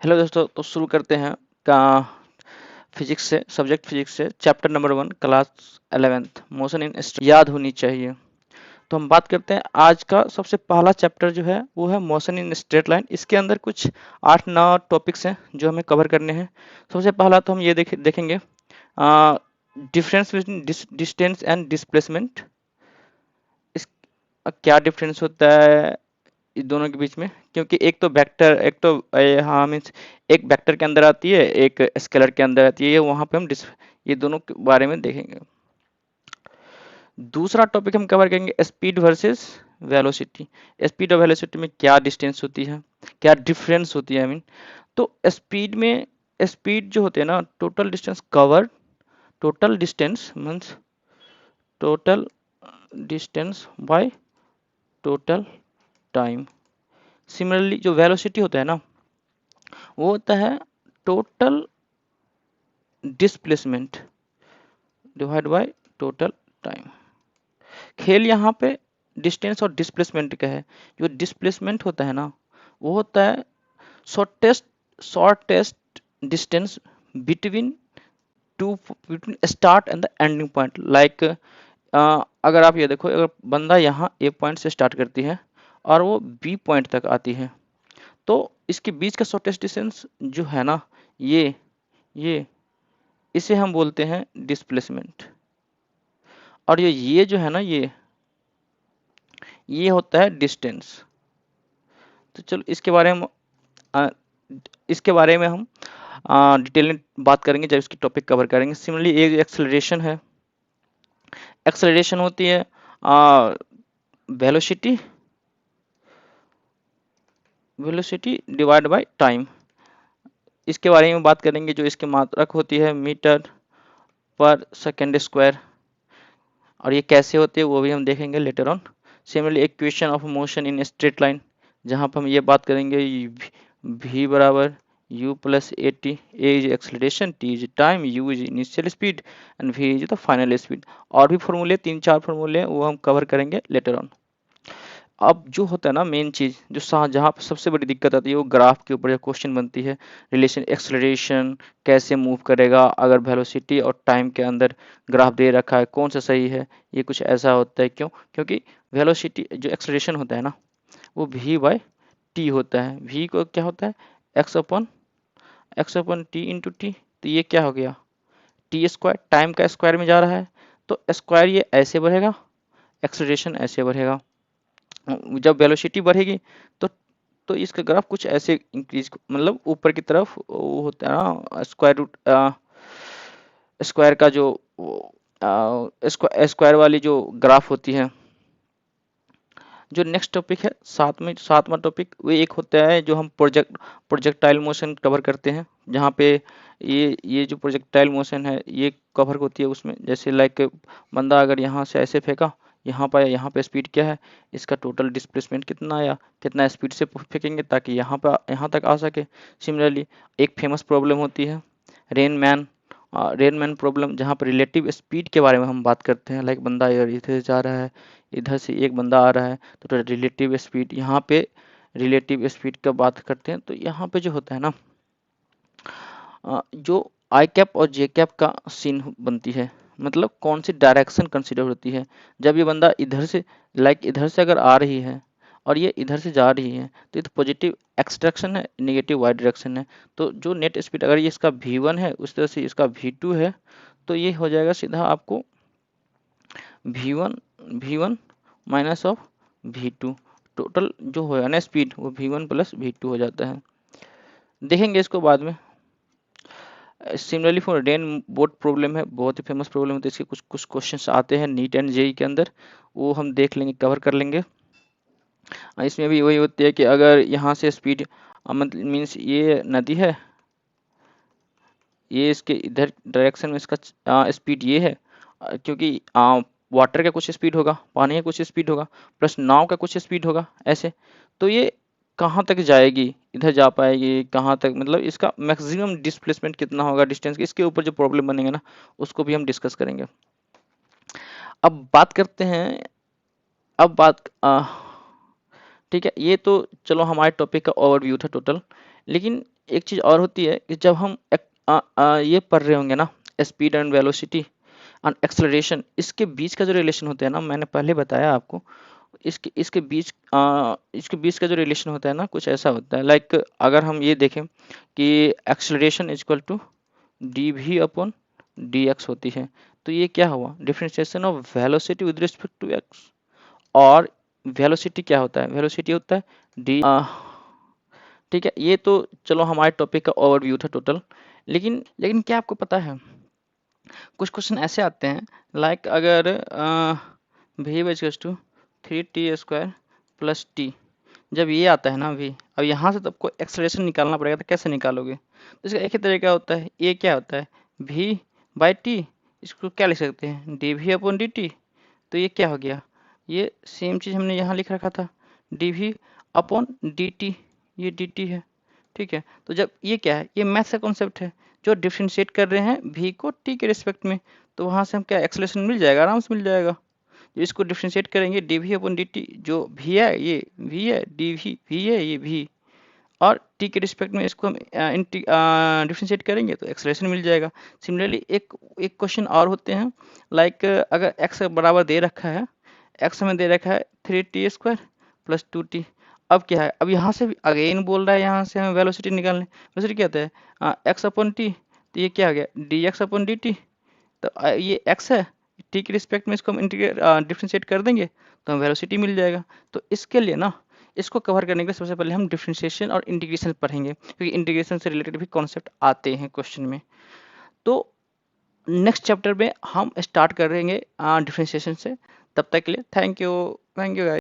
Hello दोस्तों, तो शुरू करते हैं का फिजिक्स से, सब्जेक्ट फिजिक्स से, chapter number 1, class 11th, motion in याद होनी चाहिए। तो हम बात करते हैं आज का सबसे पहला चैप्टर जो है वो है मोशन इन स्ट्रेट लाइन। इसके अंदर कुछ 8-9 टॉपिक्स हैं जो हमें कवर करने हैं। सबसे पहला तो हम ये देखेंगे difference between distance and displacement. इस क्या डिफरेंस होता है इस दोनों के बीच में, क्योंकि एक तो वेक्टर, एक तो हाँ मीन्स एक वेक्टर के अंदर आती है, एक स्केलर के अंदर आती है। ये वहां पे हम ये दोनों के बारे में देखेंगे। दूसरा टॉपिक हम कवर करेंगे स्पीड वर्सेस वेलोसिटी। स्पीड और वेलोसिटी में क्या डिस्टेंस होती है, क्या डिफरेंस होती है, आई मीन। तो स्पीड में, स्पीड जो होते हैं ना, total distance cover, total distance means total distance by total time. Similarly जो वेलोसिटी होता है ना, वो होता है total displacement divide by total time. खेल यहाँ पे डिस्टेंस और डिस्प्लेसमेंट का है। जो डिस्प्लेसमेंट होता है ना, वो होता है shortest shortest distance between two, between start and the ending point. Like अगर आप ये देखो, अगर बंदा यहाँ ए पॉइंट से स्टार्ट करती है और वो बी पॉइंट तक आती है, तो इसके बीच का शॉर्टेस्ट डिस्टेंस जो है ना, ये इसे हम बोलते हैं डिस्प्लेसमेंट। और ये जो है ना, ये होता है डिस्टेंस। तो चलो आ, इसके बारे में हम डिटेल में बात करेंगे जब इसकी टॉपिक कवर करेंगे। सिमिलरली एक एक्सेलरेशन है, एक्सेलरेशन होती है velocity, velocity divide by time. इसके बारे में बात करेंगे। जो इसकी मात्रक होती है मीटर पर सेकेंड स्क्वायर, और ये कैसे होती है वो भी हम देखेंगे later on. Similarly equation of motion in straight line, जहाँ पर हम ये बात करेंगे v बराबर u plus A T. A is acceleration, T is time, u is initial speed and v is the final speed. और भी फॉर्मूले, 3-4 फॉर्मूले, वो हम कवर करेंगे लेटर ऑन। अब जो होता है ना मेन चीज, जो जहाँ पर सबसे बड़ी दिक्कत आती है, वो ग्राफ के ऊपर क्वेश्चन बनती है। रिलेशन एक्सलरेशन कैसे मूव करेगा अगर वेलोसिटी और टाइम के अंदर ग्राफ दे रखा है, कौन सा सही है। ये कुछ ऐसा होता है, क्यों? क्योंकि वेलोसिटी जो एक्सलरेशन होता है ना, वो v बाय टी होता है। v को क्या होता है, x upon T into T. तो ये क्या हो गया, टी स्क्वायर, टाइम का स्क्वायर में जा रहा है, तो स्क्वायर ये ऐसे बढ़ेगा, एक्सलरेशन ऐसे बढ़ेगा। जब वेलोसिटी बढ़ेगी तो इसका ग्राफ कुछ ऐसे इंक्रीज, मतलब ऊपर की तरफ वो होता है ना, स्क्वायर रूट, स्क्वायर का जो स्क्वायर वाली जो ग्राफ होती है। जो नेक्स्ट टॉपिक है, सातवां टॉपिक, वो एक होता है जो हम प्रोजेक्टाइल मोशन कवर करते हैं, जहाँ पे ये जो प्रोजेक्टाइल मोशन है ये कवर होती है उसमें। जैसे लाइक बंदा अगर यहाँ से ऐसे फेंका, यहाँ पे स्पीड क्या है, इसका टोटल डिस्प्लेसमेंट कितना आया, कितना स्पीड से फेंकेंगे ताकि यहाँ तक आ सके। सिमिलरली एक फेमस प्रॉब्लम होती है रेन मैन प्रॉब्लम, जहाँ पर रिलेटिव स्पीड के बारे में हम बात करते हैं। लाइक बंदा इधर से जा रहा है, इधर से एक बंदा आ रहा है, तो रिलेटिव स्पीड, यहाँ पे रिलेटिव स्पीड का बात करते हैं। तो यहाँ पे जो होता है ना, जो आई कैप और जे कैप का सीन बनती है, मतलब कौन सी डायरेक्शन कंसिडर होती है। जब ये बंदा इधर से, लाइक इधर से अगर आ रही है और ये इधर से जा रही है, तो ये तो पॉजिटिव एक्स डायरेक्शन है, नेगेटिव वाई डायरेक्शन है। तो जो नेट स्पीड, अगर ये इसका v1 है, उस तरह से इसका v2 है, तो ये हो जाएगा सीधा आपको v1 minus of v2। Total जो होगा ना स्पीड, वो v1 प्लस v2 हो जाता है। देखेंगे इसको बाद में। Similarly for rain boat problem है, बहुत ही फेमस प्रॉब्लम है। तो इसके कुछ कुछ क्वेश्चंस आते हैं नीट एंड जेई के अंदर, वो हम देख लेंगे, कवर कर लेंगे। इसमें भी वही होती है कि अगर यहाँ से स्पीड, मतलब मीन्स ये नदी है, ये इसके इधर डायरेक्शन में इसका स्पीड ये है, क्योंकि वाटर का कुछ स्पीड होगा, पानी का कुछ स्पीड होगा, प्लस नाव का कुछ स्पीड होगा ऐसे। तो ये कहाँ तक जाएगी, इधर जा पाएगी कहाँ तक, मतलब इसका मैक्सिमम डिस्प्लेसमेंट कितना होगा, डिस्टेंस, इसके ऊपर जो प्रॉब्लम बनेंगे ना, उसको भी हम डिस्कस करेंगे। अब बात करते हैं, अब बात ठीक है, ये तो चलो हमारे टॉपिक का ओवरव्यू था टोटल। लेकिन एक चीज़ और होती है कि जब हम ये पढ़ रहे होंगे ना, speed and velocity and acceleration, इसके बीच का जो रिलेशन होता है ना, मैंने पहले बताया आपको, इसके बीच का जो रिलेशन होता है ना, कुछ ऐसा होता है। लाइक अगर हम ये देखें कि acceleration is equal to D V upon D X होती है, तो ये क्या हुआ, differentiation of velocity with respect to X. और वेलोसिटी क्या होता है, वेलोसिटी होता है डी, ठीक है। ये तो चलो हमारे टॉपिक का ओवरव्यू था टोटल। लेकिन क्या आपको पता है, कुछ क्वेश्चन ऐसे आते हैं, लाइक अगर V equals to 3t² plus T, जब ये आता है ना वी, अब यहाँ से तो आपको एक्सेलरेशन निकालना पड़ेगा, तो कैसे निकालोगे? तो इसका एक ही तरीका होता है, ये क्या होता है v बाई टी, इसको क्या लिख सकते हैं D V upon D T. तो ये क्या हो गया, ये सेम चीज़ हमने यहाँ लिख रखा था D V upon D T, ये डी टी है, ठीक है। तो जब ये क्या है, ये मैथ्स का कॉन्सेप्ट है, जो डिफ्रेंशिएट कर रहे हैं v को t के रिस्पेक्ट में, तो वहाँ से हम क्या एक्सेलरेशन मिल जाएगा, आराम से मिल जाएगा। जो इसको डिफ्रेंशिएट करेंगे D V upon D T, जो v है ये v है, डी वी है ये v, और t के रिस्पेक्ट में इसको हम डिफ्रेंशिएट करेंगे तो एक्सेलरेशन मिल जाएगा। सिमिलरली एक क्वेश्चन और होते हैं, लाइक अगर x बराबर दे रखा है, x हमें दे रखा है 3t² प्लस 2t। अब क्या है, अब यहाँ से अगेन बोल रहा है, यहाँ से हमें वेलोसिटी निकालने, वेलोसिटी क्या होता है x अपॉन टी, तो ये क्या आ गया D x upon D T. तो ये x है, t के रिस्पेक्ट में इसको हम डिफ्रेंशिएट कर देंगे तो हमें वेलोसिटी मिल जाएगा। तो इसके लिए ना, इसको कवर करने के लिए सबसे पहले हम डिफ्रेंशिएशन और इंटीग्रेशन पढ़ेंगे, क्योंकि इंटीग्रेशन से रिलेटेड भी कॉन्सेप्ट आते हैं क्वेश्चन में। तो नेक्स्ट चैप्टर में हम स्टार्ट करेंगे डिफ्रेंशिएशन से। तब तक के लिए थैंक यू गाइस।